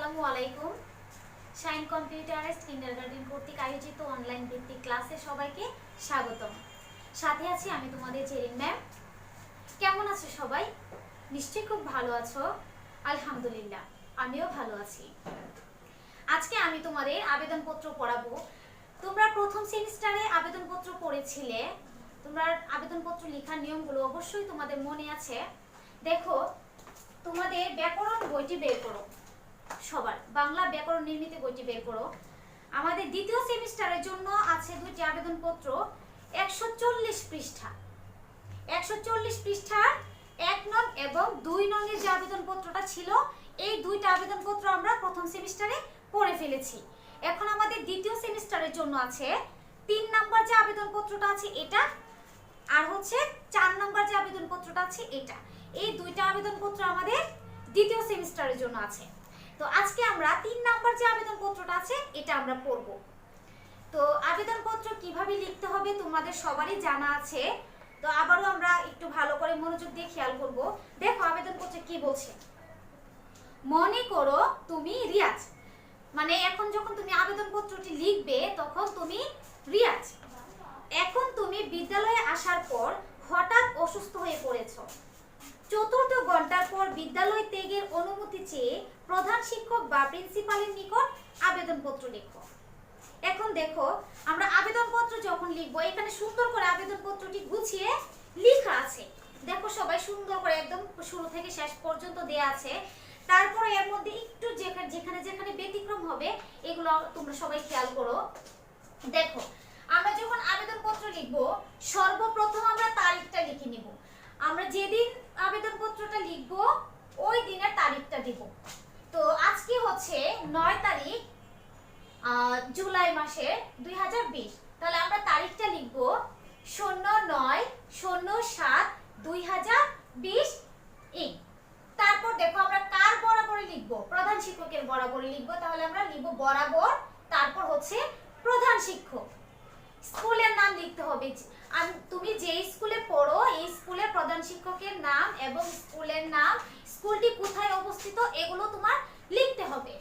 আসসালামু আলাইকুম। Shine computerised kindergarten কর্তৃক আয়োজিত অনলাইন ভিত্তিক ক্লাসে সবাইকে স্বাগতম। সাথে আছি আমি তোমাদের জেরিন ম্যাম। কেমন আছো সবাই? নিশ্চয়ই খুব ভালো আছো। আলহামদুলিল্লাহ, আমিও ভালো আছি। আজকে আমি তোমাদের আবেদনপত্র পড়াবো। তোমরা প্রথম সেমিস্টারে আবেদনপত্র পড়েছিলে। তোমরা আবেদনপত্র লেখার নিয়মগুলো অবশ্যই তোমাদের মনে আছে। দেখো, তোমাদের ব্যাকরণ বইটি বের করো, সবার বাংলা ব্যাকরণ নির্মিত বইটি বের করো। আমাদের দ্বিতীয় সেমিস্টারের জন্য আছে দুইটি আবেদনপত্র, 140 পৃষ্ঠা। 140 পৃষ্ঠার 1 নং এবং 2 নং এর যে আবেদনপত্রটা ছিল, এই দুইটা আবেদনপত্র আমরা প্রথম সেমিস্টারে পড়ে ফেলেছি। এখন আমাদের দ্বিতীয় সেমিস্টারের জন্য আছে 3 নাম্বার যে আবেদনপত্রটা আছে এটা, আর হচ্ছে 4 নাম্বার যে আবেদনপত্রটা আছে এটা। এই দুইটা আবেদনপত্র আমাদের দ্বিতীয় সেমিস্টারের জন্য আছে। তো আজকে আমরা 3 নাম্বার যে আবেদনপত্রটা আছে এটা আমরা পড়ব। তো আবেদনপত্র কিভাবে লিখতে হবে তোমাদের সবারই জানা আছে। তো আবারও আমরা একটু ভালো করে মনোযোগ দিয়ে খেয়াল করব। দেখো আবেদনপত্রে কি বলছে। মনে করো তুমি রিয়াজ, মানে এখন যখন তুমি আবেদনপত্রটি লিখবে তখন তুমি রিয়াজ। এখন তুমি বিদ্যালয়ে আসার পর হঠাৎ অসুস্থ হয়ে পড়েছো। চতুর্থ ঘন্টার পর বিদ্যালয় ত্যাগের অনুমতি চেয়ে প্রধান শিক্ষক বা প্রিন্সিপালের নিকট আবেদনপত্র লিখো। এখন দেখো, আমরা আবেদনপত্র যখন লিখবো, এখানে সুন্দর করে আবেদনপত্রটি গুছিয়ে লেখা আছে। দেখো সবাই সুন্দর করে একদম শুরু থেকে শেষ পর্যন্ত দেয়া আছে। তারপরে এর মধ্যে একটু যেখানে যেখানে ব্যতিক্রম হবে এগুলো তোমরা সবাই খেয়াল করো। দেখো, আমরা যখন আবেদনপত্র লিখবো সর্বপ্রথম আমরা তারিখটা লিখে নিব। আমরা যেদিন আবেদনপত্রটা লিখবো ওই দিনের তারিখটা দিব। তো আজকে হচ্ছে 9 তারিখ জুলাই মাসের 2020। তাহলে আমরা তারিখটা লিখবো 09/07/2020 ইং। তারপর দেখো আমরা কার বরাবরে লিখবো? প্রধান শিক্ষকের বরাবরে লিখবো। তাহলে আমরা লিখবো বরাবর, তারপর হচ্ছে প্রধান শিক্ষক। স্কুলের নাম লিখতে হবে। তুমি যে স্কুলে পড়ো এই স্কুলের প্রধান শিক্ষকের নাম এবং স্কুলের নাম, স্কুলটি কোথায় অবস্থিত, এগুলো তোমার লিখতে হবে।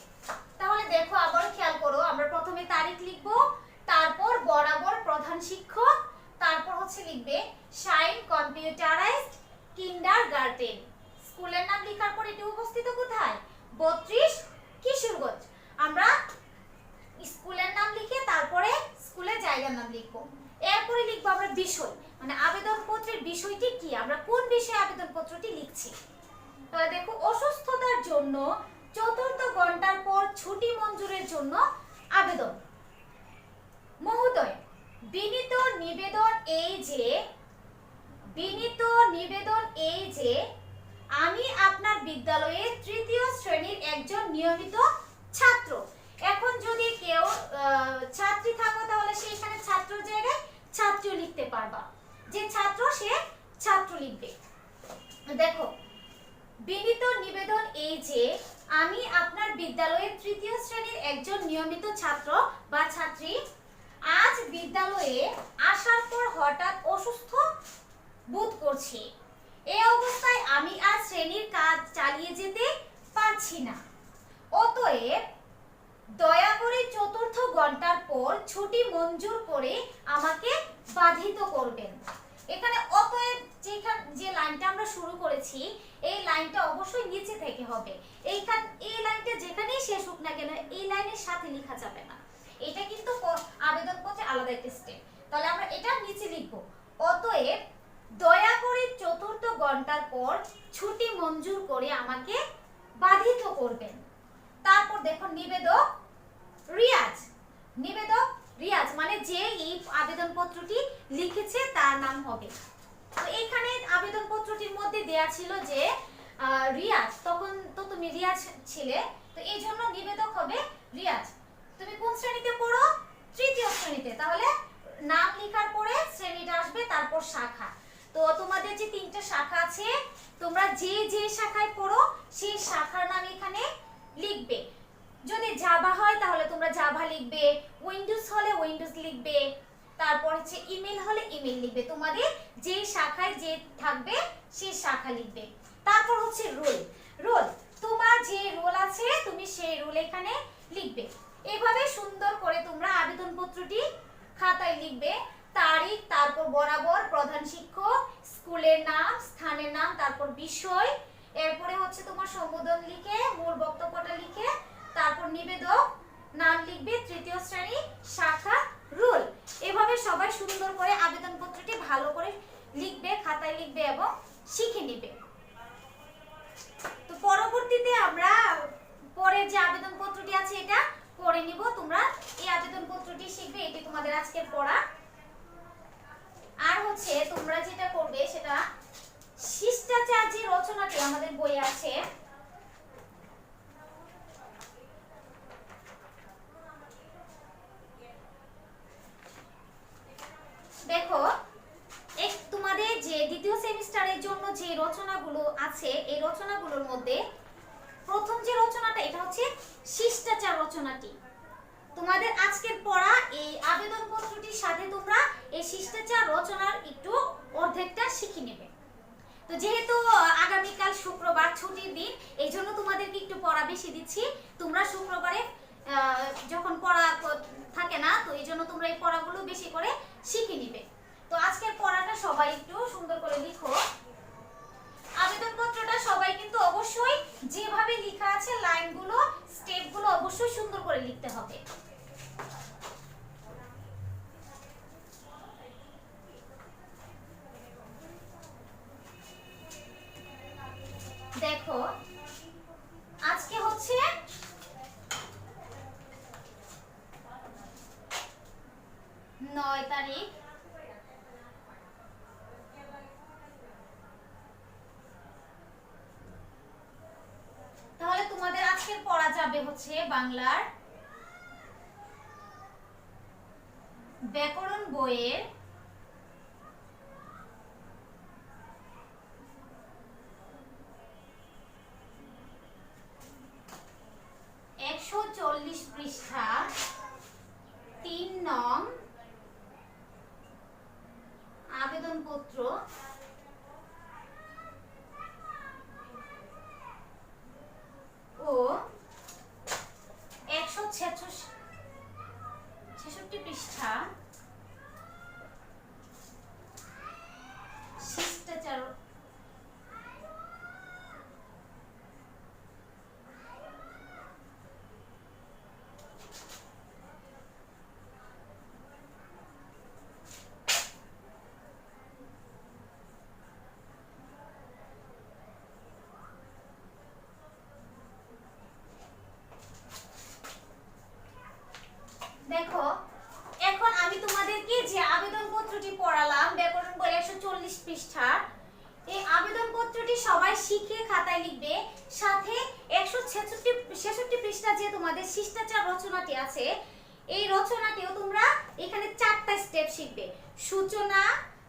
তাহলে দেখো আবার খেয়াল করো, আমরা প্রথমে তারিখ লিখব, তারপর বরাবর প্রধান শিক্ষক, তারপর হচ্ছে লিখবে শাইন কম্পিউটারাইজড কিন্ডারগার্টেন। স্কুলের নাম লেখার পর এটি অবস্থিত কোথায়? 32 কিশোরগঞ্জ। আমরা স্কুলের নাম লিখে তারপরে স্কুলের জায়গার নাম লিখবো। এরপরে লিখবো আমরা বিষয়, মানে আবেদনপত্রের বিষয়টি কি, আমরা কোন বিষয়ে আবেদনপত্রটি লিখছি। তাহলে দেখো, অসুস্থতার জন্য চতুর্থ ঘন্টার পর ছুটি মঞ্জুরের জন্য আবেদন। মহোদয়, বিনীত নিবেদন এই যে আমি আপনার বিদ্যালয়ে তৃতীয় শ্রেণীর একজন নিয়মিত ছাত্র। এখন যদি কেউ ছাত্রী থাকো তাহলে সে এখানে ছাত্রর জায়গায় ছাত্রীও লিখতে পারবা। যে ছাত্র সে ছাত্র লিখবে। দেখো, বিনীত নিবেদন এই যে আমি আপনার বিদ্যালয়ের তৃতীয় শ্রেণীর একজন নিয়মিত ছাত্র বা ছাত্রী আজ বিদ্যালয়ে আসার পর হঠাৎ অসুস্থ বোধ করছি। এই অবস্থায় আমি আর শ্রেণীর কাজ চালিয়ে যেতে পারছি না। অতএব দয়া করে চতুর্থ ঘন্টার পর ছুটি মঞ্জুর করে আমাকে বাধিত করবেন। এখানে অতএব যে লাইনটা আমরা শুরু করেছি এই লাইনটা অবশ্যই নিচে থেকে হবে। এই লাইনটা যেখানেই শেষ হোক না কেন এই লাইনের সাথে লেখা যাবে না। এটা কিন্তু আবেদনপত্রে আলাদা একটা স্টেপ। তাহলে আমরা এটা নিচে লিখব, অতএব দয়া করে চতুর্থ ঘন্টার পর ছুটি মঞ্জুর করে আমাকে বাধিত করবেন। তারপর দেখো নিবেদক রিয়াজ, মানে যে এই আবেদনপত্রটি লিখেছে তার নাম হবে। তো এখানে আবেদনপত্রটির মধ্যে দেয়া ছিল যে রিয়াজ, তখন তো তুমি রিয়াজ ছিলে, তো এই জন্য নিবেদক হবে রিয়াজ। তুমি কোন শ্রেণীতে পড়ো? তৃতীয় শ্রেণীতে। তাহলে নাম লেখার পরে শ্রেণীটা আসবে, তারপর শাখা। তো তোমাদের যে 3টা শাখা আছে, তোমরা যে শাখায় পড়ো সেই শাখার নাম এখানে লিখবে। যদি জাভা হয় তাহলে তোমরা জাভা লিখবে, উইন্ডোজ হলে উইন্ডোজ লিখবে, তারপর হচ্ছে ইমেল হলে ইমেল লিখবে। তোমাদের যে শাখায় যে থাকবে সেই শাখা লিখবে। তারপর হচ্ছে রোল। তোমার যে রোল আছে তুমি সে সেই রুল এখানে লিখবে। এভাবে সুন্দর করে তোমরা আবেদনপত্রটি খাতায় লিখবে। তারিখ, তারপর বরাবর, প্রধান শিক্ষক, স্কুলের নাম, স্থানের নাম, তারপর বিষয়, এরপরে হচ্ছে তোমার সম্বোধন লিখে মূল বক্তব্যটা লিখে তারপর নিবেদক নাম লিখবে, তৃতীয় শ্রেণী, শাখা, রুল। এভাবে সবাই সুন্দর করে আবেদনপত্রটি ভালো করে লিখবে, খাতায় লিখবে এবং শিখে নেবে। তো পরবর্তীতে আমরা পরের যে আবেদনপত্রটি আছে এটা করে নিব। তোমরা এই আবেদনপত্রটি শিখবে, এটি তোমাদের আজকের পড়া। আর হচ্ছে তোমরা যেটা করবে সেটা শিষ্টাচার যে রচনাটি আমাদের বইয়ে আছে, দেখো তোমাদের যে দ্বিতীয় সেমিস্টারের জন্য যে রচনাগুলো আছে এই রচনাগুলোর মধ্যে প্রথম যে রচনাটা এটা হচ্ছে শিষ্টাচার রচনাটি। তোমাদের আজকের পড়া এই আবেদনপত্রটির সাথে তোমরা এই শিষ্টাচার রচনার একটু অর্ধেকটা শিখে নেবে। তো যেহেতু আগামীকাল শুক্রবার ছুটির দিন, এই জন্য তোমাদেরকে একটু পড়া বেশি দিচ্ছি। তোমরা শুক্রবারে যখন পড়া থাকে না, তো এই জন্য তোমরা এই পড়াগুলো বেশি করে শিখে নিবে। তো আজকের পড়াটা সবাই একটু সুন্দর করে লিখো। আবেদনপত্রটা সবাই কিন্তু অবশ্যই যেভাবে লেখা আছে লাইনগুলো, স্টেপগুলো অবশ্যই সুন্দর করে লিখতে হবে। দেখো আজকে হচ্ছে 9 তারিখ। তাহলে তোমাদের আজকের পড়া যাবে হচ্ছে বাংলার ব্যাকরণ বইয়ের 140 পৃষ্ঠা 3 নং আবেদনপত্র ও 166 পৃষ্ঠা শিষ্টাচার দেখো এখন আমি তোমাদেরকে যে আবেদনপত্রটি পড়ালাম ব্যাকরণ বই 140 পৃষ্ঠা, এই আবেদনপত্রটি সবাই শিখে খাতায় লিখবে। সাথে 166 পৃষ্ঠা যে তোমাদের শিষ্টাচার রচনাটি আছে এই রচনাটিও তোমরা এখানে 4টা স্টেপ শিখবে। সূচনা,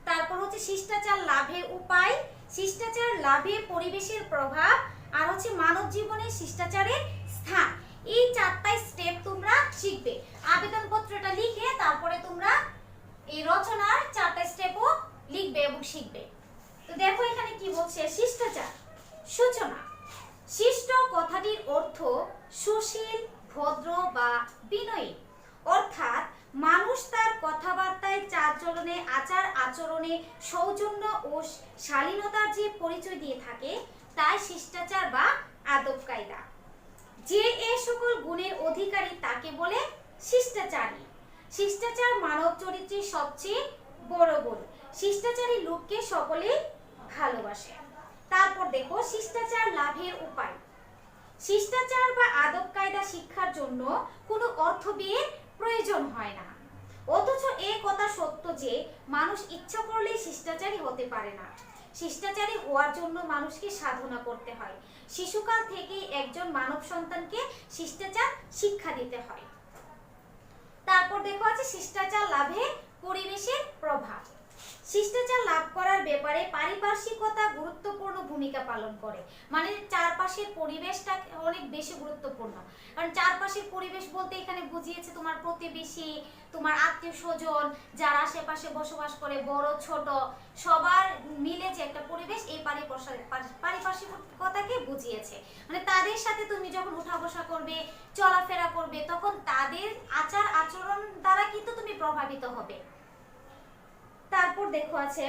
তারপর হচ্ছে শিষ্টাচার লাভের উপায়, শিষ্টাচার লাভে পরিবেশের প্রভাব, আর হচ্ছে মানব জীবনে শিষ্টাচারের স্থান। এই 4টা স্টেপ তোমরা শিখবে। আবেদনপত্রটা লিখে তারপরে তোমরা এই রচনার 4টা স্টেপও লিখবে এবং শিখবে। তো দেখো এখানে কি বলছে, শিষ্টাচার। সূচনা। শিষ্ট কথাটির অর্থ সুশীল, ভদ্র বা বিনয়ী, অর্থাৎ মানুষ তার কথাবার্তায়, চালচলনে, আচার আচরণে সৌজন্য ও শালীনতার যে পরিচয় দিয়ে থাকে তাই শিষ্টাচার বা আদব কায়দা। যে এই সকল গুণের অধিকারী তাকে বলে শিষ্টাচারী। শিষ্টাচার মানব চরিত্রের সবচেয়ে বড় গুণ। শিষ্টাচারী লোককে সকলেই ভালোবাসে। তারপর দেখো শিষ্টাচার লাভের উপায়। শিষ্টাচার বা আদব কায়দা শিক্ষার জন্য কোনো অর্থ ব্যয়ের প্রয়োজন হয় না, অথচ এই কথা সত্য যে মানুষ ইচ্ছা করলেই শিষ্টাচারী হতে পারে না। শিষ্টাচারী হওয়ার জন্য মানুষকে সাধনা করতে হয়। শিশুকাল থেকেই একজন মানব সন্তানকে শিষ্টাচার শিক্ষা দিতে হয়। তারপর দেখো আছে শিষ্টাচার লাভে পরিবেশের প্রভাব। শিষ্টাচার লাভ করার ব্যাপারে পারিপার্শ্বিকতা গুরুত্বপূর্ণ ভূমিকা পালন করে। মানে চারপাশের পরিবেশটা অনেক বেশি গুরুত্বপূর্ণ। কারণ চারপাশের পরিবেশ বলতে এখানে বুঝিয়েছে তোমার প্রতিবেশী, তোমার আত্মীয় স্বজন, যারা আশেপাশে বসবাস করে, বড় ছোট সবার মিলে যে একটা পরিবেশ, এই পারিপার্শ্বিকতাকে বুঝিয়েছে। মানে তাদের সাথে তুমি যখন উঠা বসা করবে, চলাফেরা করবে, তখন তাদের আচার আচরণ দ্বারা কিন্তু তুমি প্রভাবিত হবে। তারপর দেখো আছে,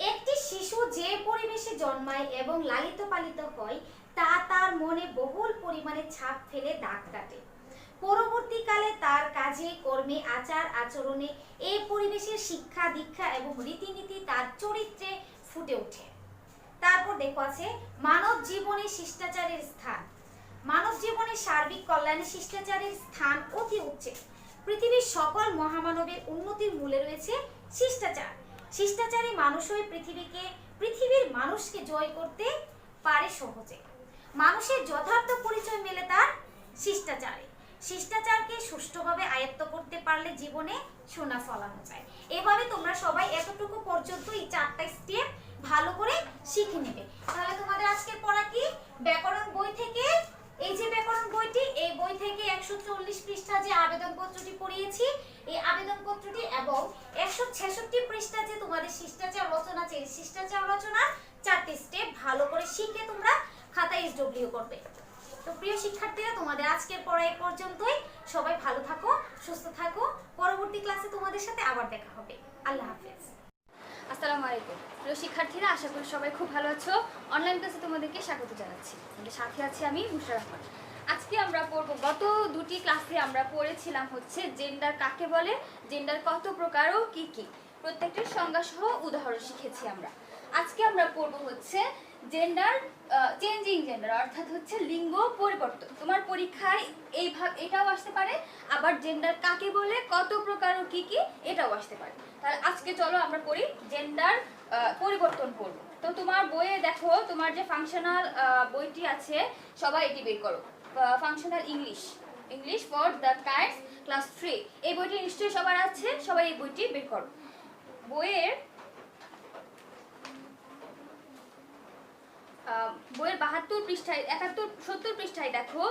একটি শিশু যে পরিবেশে জন্মায় এবং লালিত পালিত হয় তা তার মনে বহুল পরিমাণে ছাপ ফেলে দাগ কাটে। পরবর্তীকালে তার কাজে কর্মে আচার আচরণে এই পরিবেশের শিক্ষা দীক্ষা এবং রীতিনীতি তার চরিত্রে ফুটে ওঠে। তারপর দেখো আছে, মানব জীবনে শিষ্টাচারের স্থান। মানব জীবনে সার্বিক কল্যাণে শিষ্টাচারের স্থান অতি উচ্চে। পৃথিবীর সকল মহামানবের উন্নতির মূলে রয়েছে শিষ্টাচার। শিষ্টাচারী মানুষই পৃথিবীর মানুষকে জয় করতে পারে সহজে। মানুষের যথার্থ পরিচয় মেলে তার শিষ্টাচারে। শিষ্টাচারকে সুষ্ঠুভাবে আয়ত্ত করতে পারলে জীবনে সোনা ফলানো যায়। এভাবে তোমরা সবাই এতটুকু পর্যন্ত এই 4টা স্টেপ ভালো করে শিখে নেবে। তাহলে তোমাদের আজকের পড়া কি, ব্যাকরণ বই থেকে, এই যে ব্যাকরণ বইটি, এই বই থেকে 140 পৃষ্ঠা যে আবেদনপত্রটি পড়িয়েছি, এই আবেদনপত্রটি এবং 166 পৃষ্ঠা যে তোমাদের শিষ্টাচার রচনা আছে, শিষ্টাচার রচনার 4টি স্টেপ ভালো করে শিখে তোমরা খাতা এসডব্লিউ করবে। তো প্রিয় শিক্ষার্থীরা, তোমাদের আজকের পড়া এই পর্যন্তই। সবাই ভালো থাকো, সুস্থ থাকো। পরবর্তী ক্লাসে তোমাদের সাথে আবার দেখা হবে। আল্লাহ হাফেজ। আসসালামু আলাইকুম প্রিয় শিক্ষার্থীরা, আশা করি সবাই খুব ভালো আছো। অনলাইন ক্লাসে তোমাদেরকে স্বাগত জানাচ্ছি। আমাদের সাথে আছি আমি মুশারফ রহমান। আজকে আমরা পড়ব, গত 2টি ক্লাসে আমরা পড়েছিলাম হচ্ছে জেন্ডার কাকে বলে, জেন্ডার কত প্রকার ও কি কি, প্রত্যেকটির সংজ্ঞা সহ উদাহরণ শিখেছি আমরা। আজকে আমরা পড়ব হচ্ছে জেন্ডার চেঞ্জিং জেন্ডার, অর্থাৎ হচ্ছে লিঙ্গ পরিবর্তন। তোমার পরীক্ষায় এটাও আসতে পারে, আবার জেন্ডার কাকে বলে, কত প্রকার ও কি কি, এটাও আসতে পারে। তাহলে আজকে চলো আমরা পড়ি জেন্ডার পরিবর্তন করব। তো তোমার বইয়ে দেখো, তোমার যে ফাংশনাল বইটি আছে, সবাই এটি বের করো। Functional English for the kinds class 3, এই বইটি নিশ্চয়ই সবার আছে, সবাই এই বইটি বের করো। বইয়ের 72 পৃষ্ঠায়, 71-70 পৃষ্ঠায় দেখো,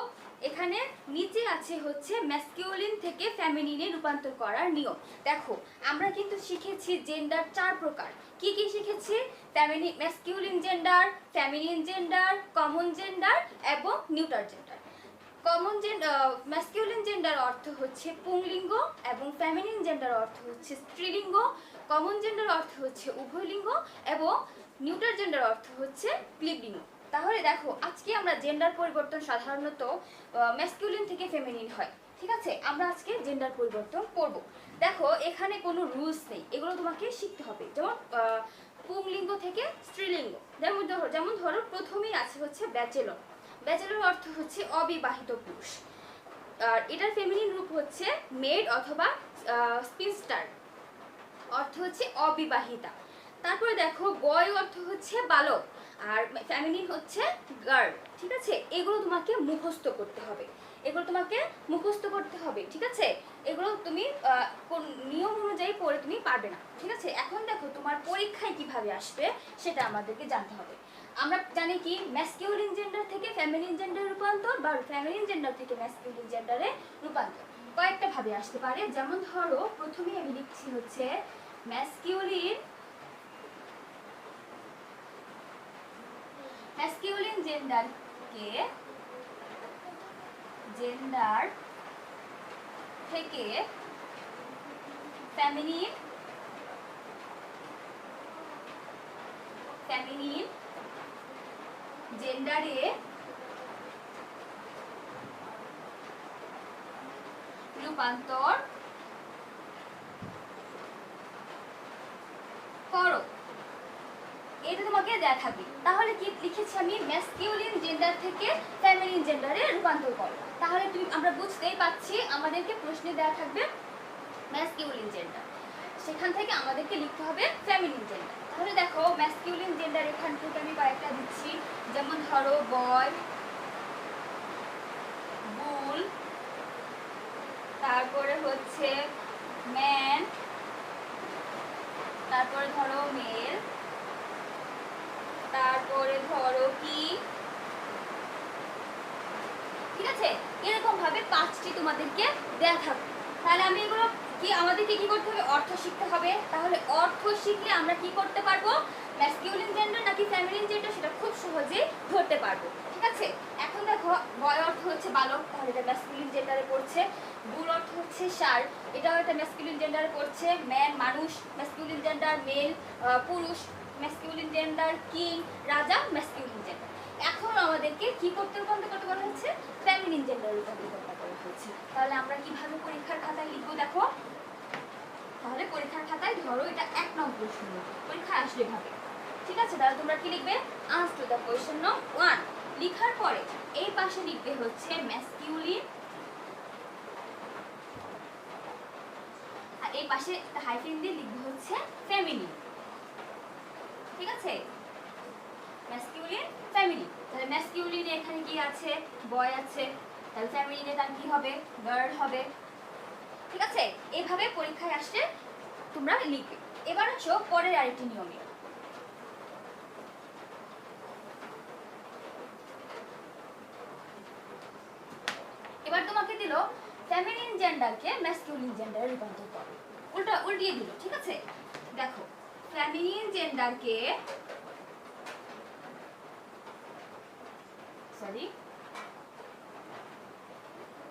এখানে নিচে আছে হচ্ছে ম্যাসকিউলিন থেকে ফেমিনিনে রূপান্তর করার নিয়ম। দেখো, আমরা কিন্তু শিখেছি জেন্ডার 4 প্রকার। কি কি শিখেছি? Masculine gender, feminine gender, common gender এবং নিউট্রাল জেন্ডার। ম্যাসকিউলিন জেন্ডার অর্থ হচ্ছে পুংলিঙ্গ এবং ফেমিনিন জেন্ডার অর্থ হচ্ছে স্ত্রীলিঙ্গ, কমন জেন্ডার অর্থ হচ্ছে উভয়লিঙ্গ এবং নিউট্রাল জেন্ডার অর্থ হচ্ছে ক্লিবলিঙ্গ। তাহলে দেখো, আজকে আমরা জেন্ডার পরিবর্তন সাধারণত ম্যাসকিউলিন থেকে ফেমিনিন হয়, ঠিক আছে? আমরা আজকে জেন্ডার পরিবর্তন করব। দেখো, এখানে কোনো রুলস নেই, এগুলো তোমাকে শিখতে হবে। যেমন পুংলিঙ্গ থেকে স্ত্রীলিঙ্গ, যেমন ধরো প্রথমেই আছে হচ্ছে ব্যাচেলর। ব্যাচেলর অর্থ হচ্ছে অবিবাহিত পুরুষ, আর এটার ফেমিনিন রূপ হচ্ছে মেড অথবা স্পিনস্টার, অর্থ হচ্ছে অবিবাহিতা। তারপরে দেখো, বয় অর্থ হচ্ছে বালক, আর ফেমিনিন হচ্ছে গার্ল, ঠিক আছে? এগুলো তোমাকে মুখস্থ করতে হবে, ঠিক আছে? এগুলো তুমি নিয়ম অনুযায়ী পড়ে তুমি পারবে না, ঠিক আছে? এখন দেখো, তোমার পরীক্ষায় কিভাবে আসবে সেটা আমাদেরকে জানতে হবে। আমরা জানি কি, ম্যাসকিউলিন জেন্ডার থেকে ফেমিনিন জেন্ডার রূপান্তর বা ফেমিনিন জেন্ডার থেকে ম্যাসকিউলিন জেন্ডারে রূপান্তর কয়েকটা ভাবে আসতে পারে। যেমন ধরো, প্রথমেই আমি লিখছি হচ্ছে ম্যাসকিউলিন জেন্ডারকে জেন্ডার থেকে ফেমিনিন জেন্ডারে রূপান্তর করো, এটা তোমাকে দেয়া থাকবে। তাহলে কি লিখেছি আমি? ম্যাসকিউলিন জেন্ডার থেকে ফেমিনিন জেন্ডারে রূপান্তর করো। তাহলে আমরা বুঝতেই পাচ্ছি, আমাদেরকে প্রশ্নে দেয়া থাকবে ম্যাসকিউলিন জেন্ডার, সেখান থেকে আমাদেরকে লিখতে হবে ফেমিনিন জেন্ডার। তাহলে দেখো, ম্যাসকিউলিন জেন্ডার এখান থেকে আমি কয়েকটা দিচ্ছি। যেমন ধরো, বয়, বুল, তারপরে হচ্ছে ম্যান, তারপরে ধরো মেল, তারপরে ধরো কি, ঠিক আছে? এরকম ভাবে 5টি তোমাদেরকে দেয়া থাকবে। তাহলে আমি এগুলো কি আমাদেরকে কি করতে হবে? অর্থ শিখতে হবে। তাহলে অর্থ শিখলে আমরা কি করতে পারবো? ম্যাসকিউলিন জেন্ডার নাকি ফেমিনিন জেন্ডার সেটা খুব সহজে ধরতে পারবো। ঠিক আছে? এখন দেখো বয় অর্থ হচ্ছে বালক, তাহলে এটা ম্যাসকিউলিন জেন্ডারে পড়ছে। বুল অর্থ হচ্ছে ষাঁড়, এটাও একটা ম্যাসকিউলিন জেন্ডারে পড়ছে। ম্যান মানুষ, ম্যাসকিউলিন জেন্ডার। মেল পুরুষ, ম্যাসকিউলিন জেন্ডার। কিং রাজা, ম্যাসকিউলিন জেন্ডার। এখন আমাদেরকে কি করতে রূপান্তর করতে বলা হচ্ছে? ফেমিনিন জেন্ডারে রূপান্তর করতে বলা হচ্ছে। তাহলে আমরা কিভাবে পরীক্ষার খাতায় লিখবো দেখো। তাহলে পরীক্ষার খাতায় ধরো এটা 1 নম্বর প্রশ্ন, পরীক্ষায় আসলে এভাবে। ঠিক আছে? তাহলে তোমরা কি লিখবে? আনসার টু দ্য কোয়েশ্চেন নং 1। লেখার পরে এই পাশে লিখবে হচ্ছে ম্যাসকিউলিন, আর এই পাশে একটা হাইফেন দিয়ে লিখবে হচ্ছে ফেমিনিন। ঠিক আছে? Masculine feminine. তাহলে ম্যাসকিউলিনে এখানে কি আছে? বয় আছে। তাহলে ফেমিনিনে তার কি হবে? গার্ল হবে। ঠিক আছে? এইভাবে পরীক্ষায় আসলে তোমরা লিখবে। এবার আসো পরের আরেকটি নিয়মে। এবার তোমাকে দিল ফেমিনিন জেন্ডারকে ম্যাসকিউলিন জেন্ডারে রূপান্তর করো, উল্টিয়ে দিল। ঠিক আছে? দেখো ফেমিনিন জেন্ডারকে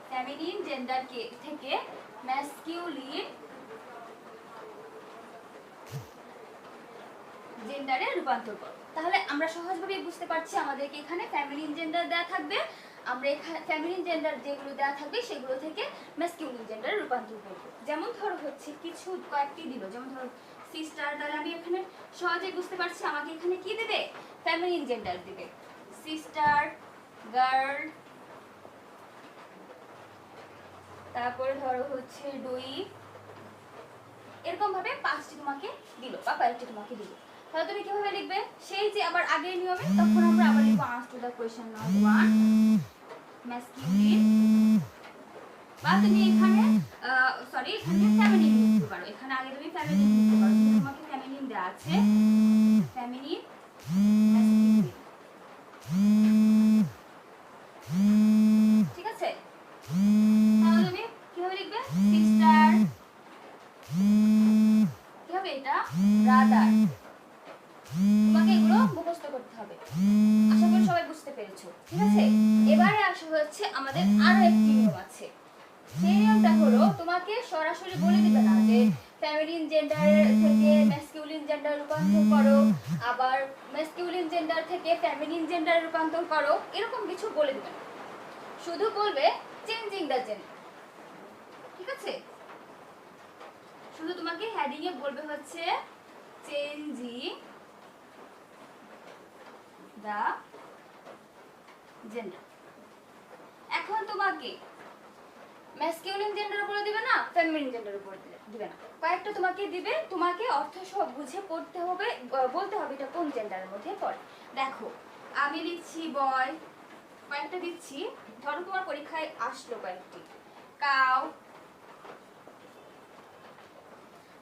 ফেমিনিন জেন্ডারকে থেকে ম্যাসকিউলিন জেন্ডারে রূপান্তর করো। তাহলে আমরা সহজভাবে বুঝতে পারছি আমাদেরকে এখানে ফেমিনিন জেন্ডার দেয়া থাকবে, আমরা এখানে ফেমিনিন জেন্ডার যেগুলো দেয়া থাকবে সেগুলো থেকে ম্যাসকিউলিন জেন্ডারে রূপান্তর করব। যেমন ধরো হচ্ছে কিছু কয়েকটি দিল, যেমন ধরো সিস্টার, তাহলে আমি এখানে সহজে বুঝতে পারছি আমাকে এখানে কি দেবে? ফেমিনিন জেন্ডার দিবে। সিস্টার, গার্ল, তারপরে ধরো হচ্ছে ডুই, এরকম ভাবে 5টি তোমাকে দিল বা কয়েকটি তোমাকে দিল। তাহলে তুমি কিভাবে লিখবে? সেই যে আবার আগের নিয়মে, তখন আমরা আবার লিখবো answer to the question number 1 masculine, বা তুমি এখানে এখানে ফেমিনিন লিখতে পারো। এখানে আগে তুমি ফেমিনিন লিখতে পারো, তোমাকে ফেমিনিন দেয়া আছে, ফেমিনিন ম্যাসকিউলিন। ঠিক আছে? তাহলে তুমি কিভাবে লিখবে? সিস্টার, কি হবে এটা? ব্রাদার। তোমাকে এগুলো মুখস্থ করতে হবে। আশা করি সবাই বুঝতে পেরেছো। ঠিক আছে? এবারে আসা হচ্ছে আমাদের আরো একটি নিয়ম আছে। সেই নিয়মটা হলো তোমাকে সরাসরি বলে দিবে না যে ফেমিনিন জেন্ডার থেকে ম্যাসকিউলিন জেন্ডার রূপান্তর করো, আবার ম্যাসকিউলিন জেন্ডার থেকে ফেমিনিন জেন্ডার রূপান্তর করো, এরকম কিছু বলে দিবে না। শুধু বলবে চেঞ্জিং দ্য জেন্ডার। ঠিক আছে? শুধু তোমাকে হেডিং এ বলবে হচ্ছে চেঞ্জিং দ্য জেন্ডার। এখন তোমাকে ম্যাসকিউলিন জেন্ডার উপরে দিবে না, ফেমিনিন জেন্ডার উপরে দিবে না, কয়েকটা তোমাকে দিবে, তোমাকে অর্থ সব বুঝে পড়তে হবে, বলতে হবে এটা কোন জেন্ডারের মধ্যে পড়ে। দেখো আমি লিখছি বয়, কয়েকটা দিচ্ছি, ধরো তোমার পরীক্ষায় আসলো কয়েকটি। কাউ,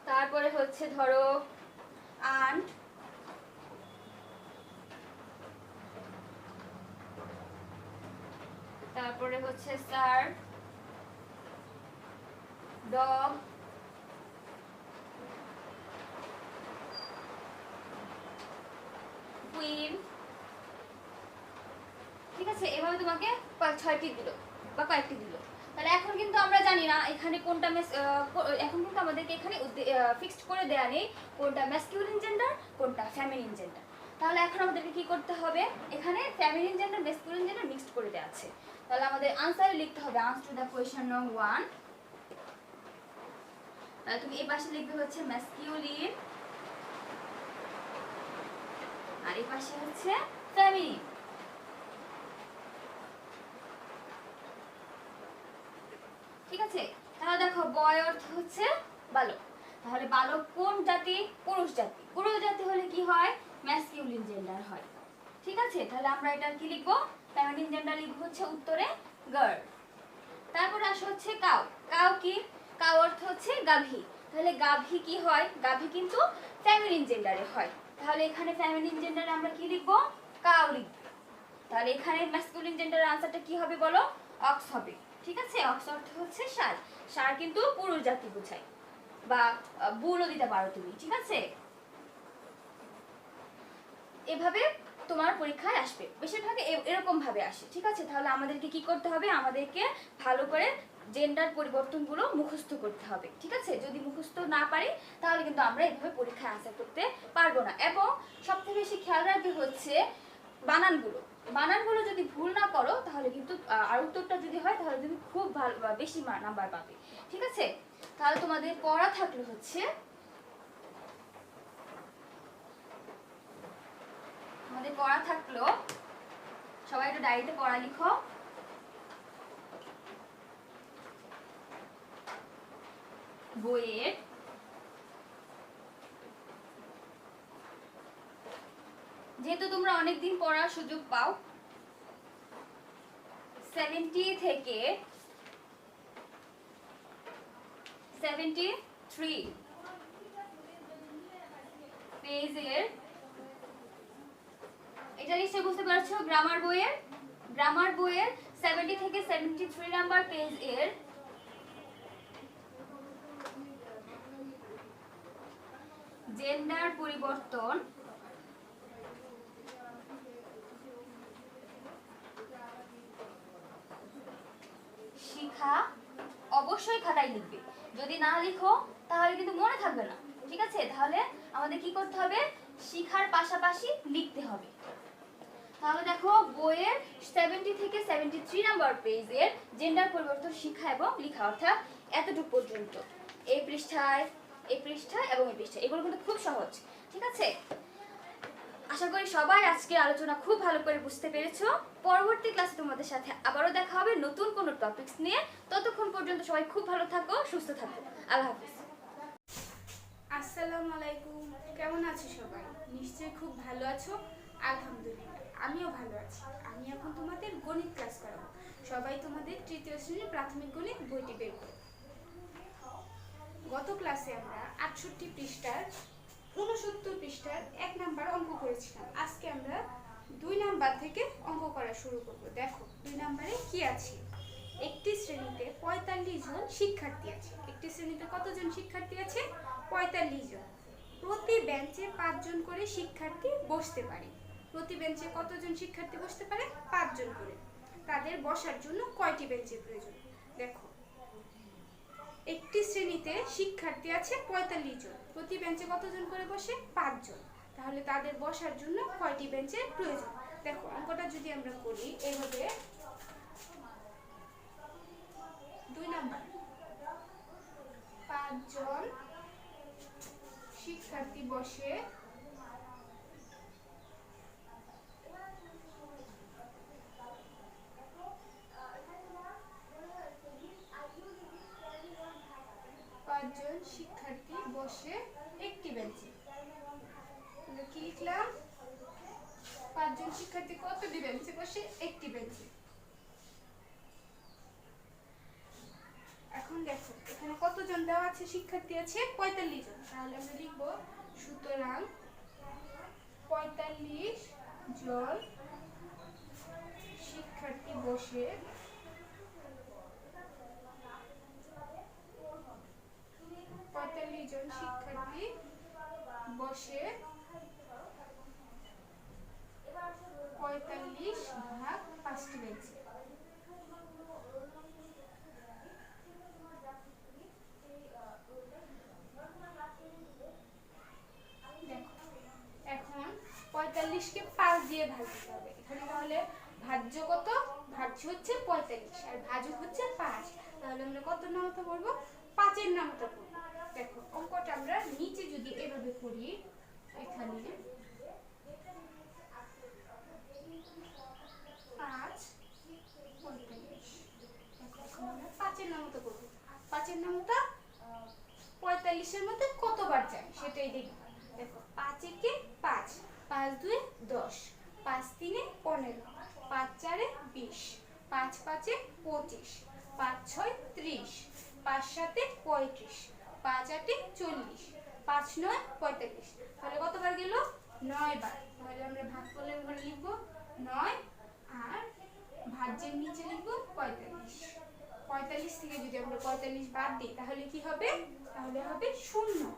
তারপরে হচ্ছে ধরো আন্ট, তারপরে হচ্ছে স্যার, ডগ, কুইন। ঠিক আছে? এভাবে তোমাকে 6টি দিল বা কয়েকটি দিল। তাহলে এখন কিন্তু আমরা জানি না এখানে কোনটা এখন কিন্তু আমাদেরকে এখানে ফিক্সড করে দেয়া নেই কোনটা ম্যাসকিউলিন জেন্ডার কোনটা ফেমিনিন জেন্ডার। তাহলে এখন আমাদেরকে কি করতে হবে? এখানে feminine gender masculine gender mixed করে দেয়া আছে। তাহলে আমাদের আনসারে লিখতে হবে আনসার টু দ্য কোয়েশ্চেন নং 1। তাহলে তুমি এই পাশে লিখবে হচ্ছে ম্যাসকিউলিন, আর এই পাশে হচ্ছে ফেমিনিন। ঠিক আছে? তাহলে দেখো বয় অর্থ হচ্ছে বালক, তাহলে বালক কোন জাতি? পুরুষ জাতি। পুরুষ জাতি হলে কি হয়? ম্যাসকিউলিন জেন্ডার হয়। ঠিক আছে? তাহলে আমরা এটা কি লিখবো? ফেমিনিন জেন্ডার লিখবো হচ্ছে উত্তরে গার্ল। তারপরে আসে হচ্ছে কাউ। কাউ কি? কাউ অর্থ হচ্ছে গাভী, তাহলে গাভী কি হয়? গাভী কিন্তু ফেমিনিন জেন্ডারে হয়। তাহলে এখানে ফেমিনিন জেন্ডারে আমরা কি লিখবো? কাউ লিখব। তাহলে এখানে ম্যাসকুলিন জেন্ডারের আনসারটা কি হবে বলো? অক্স হবে। ঠিক আছে, অক্স অর্থ হচ্ছে ষাঁড়। ষাঁড় কিন্তু পুরুষ জাতি বোঝায়, বা বুলও দিতে পারো তুমি। ঠিক আছে, এভাবে তোমার পরীক্ষায় আসবে, বেশিরভাগ এরকম ভাবে আসে। ঠিক আছে, তাহলে আমাদেরকে কি করতে হবে? আমাদেরকে ভালো করে জেন্ডার পরিবর্তনগুলো মুখস্থ করতে হবে। ঠিক আছে, যদি মুখস্থ না পারি তাহলে কিন্তু আমরা এভাবে পরীক্ষায় আনসার করতে পারবো না। এবং সবথেকে বেশি খেয়াল রাখবে হচ্ছে বানানগুলো। বানানগুলো যদি ভুল না করো তাহলে কিন্তু আর উত্তরটা যদি হয় তাহলে তুমি খুব ভালো বেশি নাম্বার পাবে। ঠিক আছে, তাহলে তোমাদের পড়া থাকলে হচ্ছে আমাদের পড়া থাকলো, সবাই একটু ডায়েরিতে পড়া লিখো। বইয়ের যেহেতু তোমরা অনেকদিন পড়ার সুযোগ পাও, 70 থেকে 73 পেজের, এটা নিশ্চয়ই বুঝতে পারছো, গ্রামার বইয়ের 70 থেকে 73 নাম্বার পেজ এর জেন্ডার পরিবর্তন শিখা অবশ্যই খাতায় লিখবে। যদি না লিখো তাহলে কিন্তু মনে থাকবে না। ঠিক আছে, তাহলে আমাদের কি করতে হবে? শিখার পাশাপাশি লিখতে হবে। তাহলে দেখো, বইয়ের 70 থেকে 73 নাম্বার পেজের জেন্ডার পরিবর্তন শিখা এবং লেখা, অর্থাৎ এতটুকু পর্যন্ত, এই পৃষ্ঠায় এবং এই পৃষ্ঠায়, এগুলো কিন্তু খুব সহজ। ঠিক আছে, আশা করি সবাই আজকে আলোচনা খুব ভালো করে বুঝতে পেরেছো। পরবর্তী ক্লাসে তোমাদের সাথে আবারও দেখা হবে নতুন কোনো টপিকস নিয়ে। ততক্ষণ পর্যন্ত সবাই খুব ভালো থাকো, সুস্থ থাকো। আল্লাহ হাফিজ। আসসালামু আলাইকুম, কেমন আছো সবাই? নিশ্চয়ই খুব ভালো আছো। আলহামদুলিল্লাহ, আমিও ভালো আছি। আমি এখন তোমাদের গণিত ক্লাস করাবো। সবাই তোমাদের তৃতীয় শ্রেণীর প্রাথমিক গণিত বইটি বের করো। গত ক্লাসে আমরা 68 পৃষ্ঠার 69 পৃষ্ঠার 1 নাম্বার অঙ্ক করেছিলাম। আজকে আমরা 2 নাম্বার থেকে অঙ্ক করা শুরু করব। দেখো 2 নাম্বারে কি আছে। একটি শ্রেণীতে 45 জন শিক্ষার্থী আছে। একটি শ্রেণীতে কতজন শিক্ষার্থী আছে? 45 জন। প্রতি বেঞ্চে 5 জন করে শিক্ষার্থী বসতে পারে। প্রতি বেঞ্চে কতজন শিক্ষার্থী বসতে পারে? 5 জন করে। তাদের বসার জন্য কয়টি বেঞ্চের প্রয়োজন? দেখো, একটি শ্রেণীতে শিক্ষার্থী আছে 45 জন। প্রতি বেঞ্চে কতজন করে বসে? 5 জন। তাহলে তাদের বসার জন্য কয়টি বেঞ্চের প্রয়োজন? দেখো, অঙ্কটা যদি আমরা করি এইভাবে, 2 নাম্বার, 5 জন শিক্ষার্থী বসে, শিক্ষার্থী বসে একটি বেঞ্চে। আমরা কি লিখলাম? 5 জন শিক্ষার্থী কতটি বেঞ্চে বসে? একটি বেঞ্চে। এখন দেখো, এখানে কতজন দেওয়া আছে? শিক্ষার্থী আছে 45 জন। তাহলে আমরা লিখব, সুতরাং 45 জন শিক্ষার্থী বসে 45 জন শিক্ষার্থী বসে 45 ভাগ 5টি বেঞ্চে। এখন 45কে 5 দিয়ে ভাগ দিতে হবে। এখানে তাহলে ভাজ্য কত? ভাজ্য হচ্ছে 45 আর ভাজক হচ্ছে 5। তাহলে আমরা কত নামতা করব? 5 এর নামতা করব। দেখো, অঙ্কটা আমরা নিচে যদি এভাবে করি, এখানে 5 45, এখন আমরা 5 এর নামতা করব। 5 এর নামতা 45 এর মধ্যে কতবার যায় সেটাই দেখব। দেখো, 5 একে 5, 5 2 10, 5 3 15, 5 4 20, 5 5 25, 5 6 30, 5 7 35, 5 8 40, 5 9 45। তাহলে কতবার গেল? 9 বার। তাহলে আমরা ভাগফলের ঘরে লিখব 9 আর ভাজ্যের নিচে লিখব 45। 45 থেকে যদি আমরা 45 বাদ দিই তাহলে কি হবে? তাহলে হবে 0।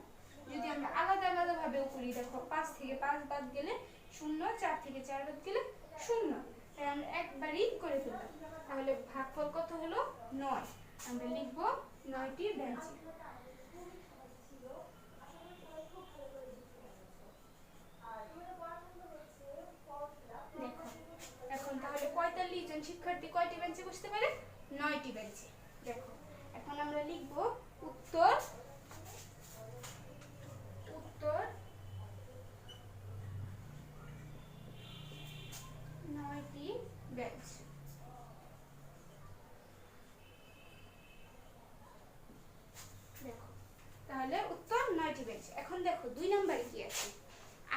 যদি আমরা আলাদা আলাদা ভাবে করি, দেখো 5 থেকে 5 বাদ গেলে 0, 4 থেকে 4 বাদ গেলে 0। তাই আমরা একবারই করে ফেললাম। তাহলে ভাগফল কত হলো? 9। আমরা লিখব 9টি বেঞ্চি। দেখো এখন তাহলে 45 জন শিক্ষার্থী কয়টি বেঞ্চে বসতে পারে? 9টি বেঞ্চে। দেখো এখন আমরা লিখব উত্তর 9টি বেঞ্চ। দেখো তাহলে উত্তর 9টি বেঞ্চ। এখন দেখো 2 নম্বরে কি আছে?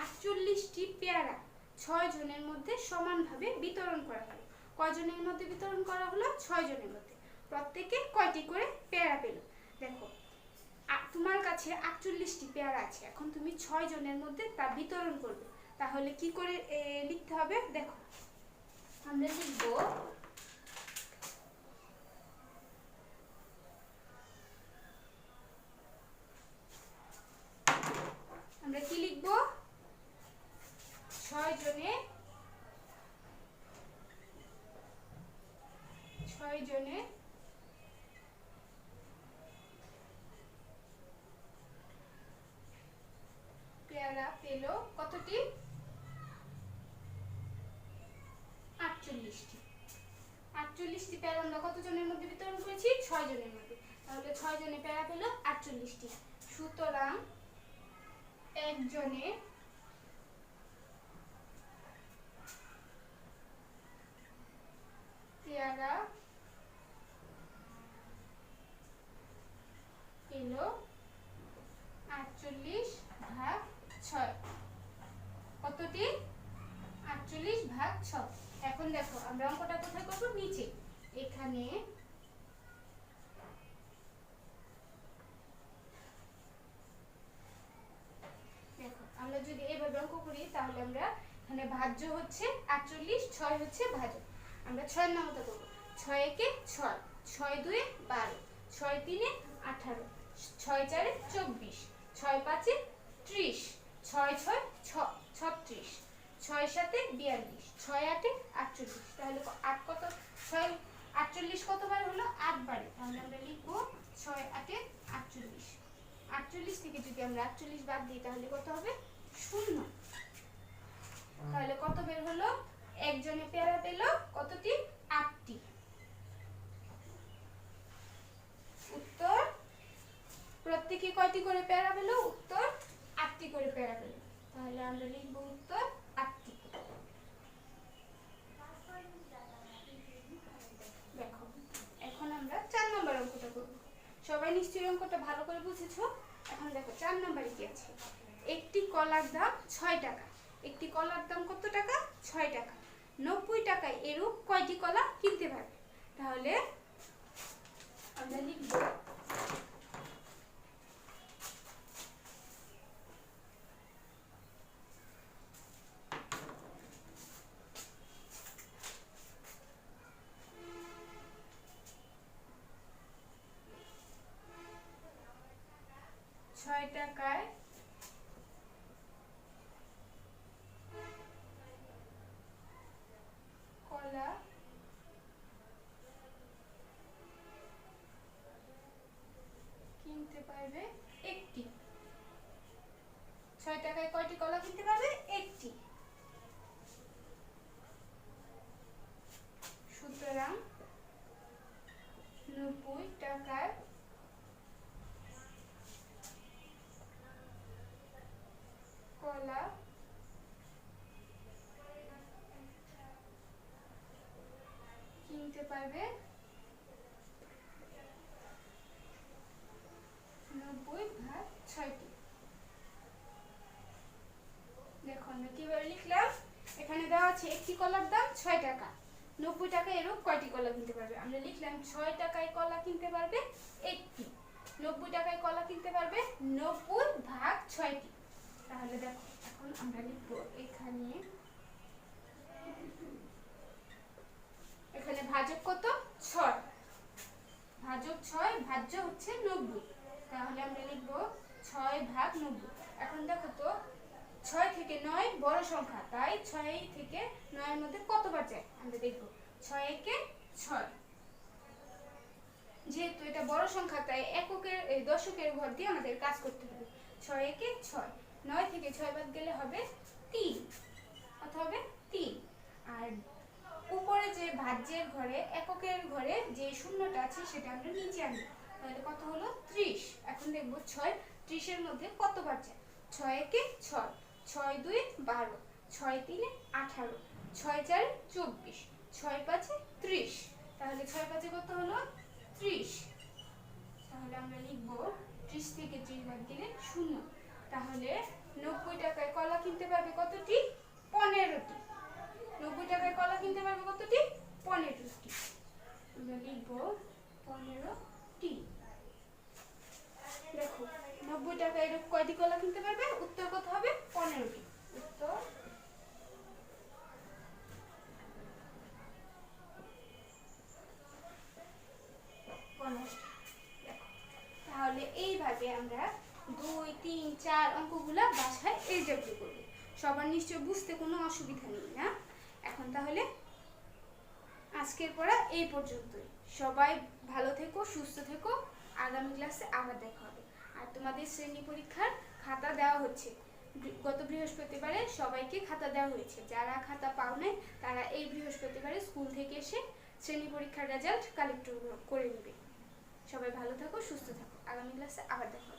48টি পেয়ারা 6 জনের মধ্যে সমানভাবে বিতরণ করা হলো। কয়জনের মধ্যে বিতরণ করা হলো? 6 জনের মধ্যে। প্রত্যেকে কয়টি করে পেয়ারা পেল? দেখো তোমার কাছে 48টি পেয়ারা আছে, এখন তুমি 6 জনের মধ্যে তা বিতরণ করবে। তাহলে কি করে লিখতে হবে? দেখো আমরা লিখব আমরা কি লিখব? 6 জনে পেয়ারা পেল কতটি? 48টি। 48টি পেয়ারা আমরা কত জনের মধ্যে বিতরণ করেছি? 6 জনের মধ্যে। তাহলে 6 জনে পেয়ারা পেল 48টি। সুতরাং একজনে পেয়ারা পেল 48 ভাগ 6। কতটি? 48 ভাগ 6। এখন দেখো আমরা অঙ্কটা কোথায় করব? নিচে। এখানে দেখো আমরা যদি এইভাবে অঙ্ক করি তাহলে আমরা এখানে ভাজ্য হচ্ছে 48, 6 হচ্ছে ভাজক। আমরা 6 এর নামতা করব। 6 একে 6, 6 2 12, 6 3 18, 6 4 24, 6 5 30, 6 6 36, 6 7 42, 6 8 48। তাহলে 8 কত? 6 48 কতবার হলো? 8 বারে। তাহলে আমরা লিখব 6 8 48। 48 থেকে যদি আমরা 48 বাদ দিই তাহলে কত হবে? 0। তাহলে কত বের হলো? একজনে পেয়ারা পেল কতটি? 8টি। উত্তর প্রত্যেকে কয়টি করে পেয়ারা পেল? উত্তর 8টি করে পেয়ারা পেল। তাহলে আমরা লিখব উত্তর 8টি। দেখো এখন আমরা 4 নম্বর অঙ্কটা করব। সবাই নিশ্চয়ই অঙ্কটা ভালো করে বুঝেছো। এখন দেখো 4 নম্বরে কি আছে? একটি কলার দাম 6 টাকা। একটি কলার দাম কত টাকা? 6 টাকা। 90 টাকায় এরূপ কয়টি কলা কিনতে পারবে? তাহলে আমরা লিখব 6 টাকায় কলা কিনতে পারবে একটি। 6 টাকায় কয়টি কলা কিনতে পারবে? একটি। সুতরাং 90 টাকায় কলা কিনতে পারবে 90 ভাগ 6টি। দেখো আমরা কিভাবে লিখলাম? এখানে দেওয়া আছে একটি কলার দাম 6 টাকা। 90 টাকায় এরূপ কয়টি কলা কিনতে পারবে? আমরা লিখলাম 6 টাকায় কলা কিনতে পারবে একটি। 90 টাকায় কলা কিনতে পারবে 90 ভাগ 6টি। তাহলে দেখো এখন আমরা লিখব এখানে ভাজক কত 6, ভাজক 6, ভাজ্য হচ্ছে 90। তাহলে আমরা লিখব 6 ভাগ 90। এখন দেখো তো 6 থেকে 9 বড় সংখ্যা, তাই 6 থেকে 9 এর মধ্যে কতবার যায় আমরা দেখব। 6 একে 6, যেহেতু এটা বড় সংখ্যা তাই এককের দশকের ঘর দিয়ে আমাদের কাজ করতে হবে। 6 একে 6, 9 থেকে 6 বাদ গেলে হবে 3, কত হবে 3। আর উপরে যে ভাজ্যের ঘরে এককের ঘরে যে শূন্যটা আছে সেটা আমরা নিচে আনি, তাহলে কত হলো 30। এখন দেখব 6 30 এর মধ্যে কতবার যায়। 6 একে 6, 6 2 12, 6 3 18, 6 4 24, 6 5 30। তাহলে 6 5 কত হলো 30। তাহলে আমরা লিখব 30 থেকে 30 বাদ গেলে 0। তাহলে 90 টাকায় কলা কিনতে পারবে কতটি 15টি। 90 টাকায় কলা কিনতে পারবে কতটি 15টি। আমরা লিখব 15টি। দেখো 90 টাকায় এরকম কয়টি কলা কিনতে পারবে, উত্তর কত হবে 15টি। উত্তর 15টি। দেখো তাহলে এইভাবে আমরা 2 3 4 অঙ্কগুলা বাসায় এই যেগুলো করব। সবার নিশ্চয় বুঝতে কোনো অসুবিধা নেই না। এখন তাহলে আজকের পড়া এই পর্যন্তই। সবাই ভালো থেকো, সুস্থ থেকো। আগামী ক্লাসে আবার দেখা হবে। আর তোমাদের শ্রেণী পরীক্ষার খাতা দেওয়া হচ্ছে। গত বৃহস্পতিবারে সবাইকে খাতা দেওয়া হয়েছে। যারা খাতা পাও নাই তারা এই বৃহস্পতিবারে স্কুল থেকে এসে শ্রেণী পরীক্ষার রেজাল্ট কালেক্ট করে নেবে। সবাই ভালো থাকো, সুস্থ থাকো। আগামী ক্লাসে আবার দেখা হবে।